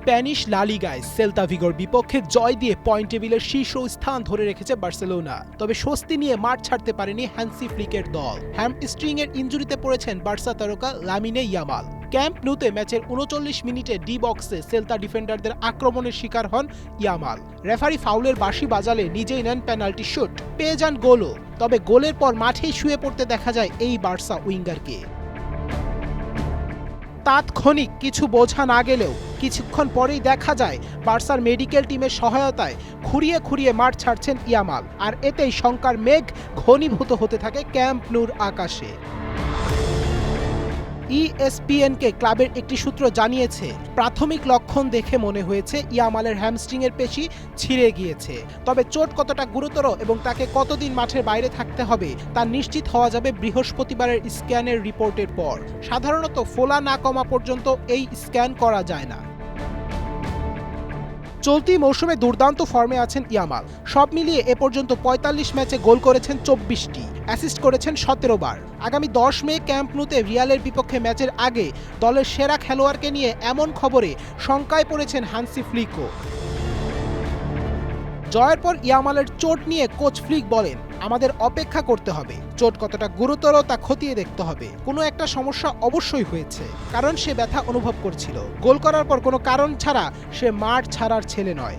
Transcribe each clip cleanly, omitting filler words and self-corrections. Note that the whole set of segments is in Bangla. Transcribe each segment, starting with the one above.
স্প্যানিশ লা লিগায় সেল্তা ভিগোর বিপক্ষে জয় দিয়ে পয়েন্ট টেবিলের শীর্ষ স্থান ধরে রেখেছে বার্সেলোনা। তবে স্বস্তি নিয়ে মাঠ ছাড়তে পারেনি হ্যান্সি ফ্লিকের দল। হ্যামস্ট্রিং এর ইনজুরিতে পড়েছেন বার্সা তারকা লামিনে ইয়ামাল। ক্যাম্প নুতে ম্যাচের ৩৯ মিনিটে ডি বক্সে সেল্তা ডিফেন্ডারদের আক্রমণের শিকার হন ইয়ামাল। রেফারি ফাউলের বাঁশি বাজালে নিজেই নেন পেনাল্টি শুট, পেয়ে যান গোলও। তবে গোলের পর মাঠেই শুয়ে পড়তে দেখা যায় এই বার্সা উইঙ্গারকে। তাৎক্ষণিক কিছু বোঝা না গেলেও কিছুক্ষণ পরেই দেখা যায় বার্সার মেডিকেল টিমের সহায়তায় খুঁড়িয়ে খুঁড়িয়ে মাঠ ছাড়ছেন ইয়ামাল। আর এতেই শঙ্কার মেঘ ঘনীভূত হতে থাকে ক্যাম্প নুর আকাশে। ইএসপিএনকে ক্লাবের একটি সূত্র জানিয়েছে, প্রাথমিক লক্ষণ দেখে মনে হয়েছে ইয়ামালের হ্যামস্ট্রিংয়ের পেশি ছিঁড়ে গিয়েছে। তবে চোট কতটা গুরুতর এবং তাকে কতদিন মাঠের বাইরে থাকতে হবে তা নিশ্চিত হওয়া যাবে বৃহস্পতিবারের স্ক্যানের রিপোর্টের পর। সাধারণত ফোলা না কমা পর্যন্ত এই স্ক্যান করা যায় না। চলতি মৌসুমে দুর্দান্ত ফর্মে আছেন ইয়ামাল। সব মিলিয়ে এ পর্যন্ত ৪৫ ম্যাচে গোল করেছেন ২৪টি, অ্যাসিস্ট করেছেন ১৭ বার। আগামী ১০ মে ক্যাম্প নুতে রিয়ালের বিপক্ষে ম্যাচের আগে দলের সেরা খেলোয়াড়কে নিয়ে এমন খবরে শঙ্কায় পড়েছেন হান্সি ফ্লিকও। জয়ের পর ইয়ামালের চোট নিয়ে কোচ ফ্লিক বলেন, আমাদের অপেক্ষা করতে হবে। চোট কতটা গুরুতর তা খতিয়ে দেখতে হবে। কোনো একটা সমস্যা অবশ্যই হয়েছে, কারণ সে ব্যথা অনুভব করছিল। গোল করার পর কোনো কারণ ছাড়া সে মাঠ ছাড়ার ছেলে নয়।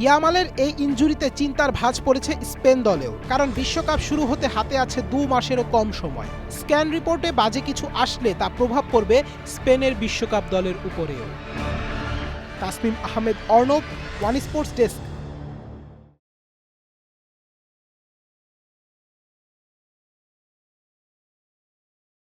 ইয়ামালের এই ইনজুরিতে চিন্তার ভাঁজ পড়েছে স্পেন দলেও, কারণ বিশ্বকাপ শুরু হতে হাতে আছে ২ মাসেরও কম সময়। স্ক্যান রিপোর্টে বাজে কিছু আসলে তা প্রভাব পড়বে স্পেনের বিশ্বকাপ দলের উপরেও। Tasmim Ahmed Arnab, one sports desk.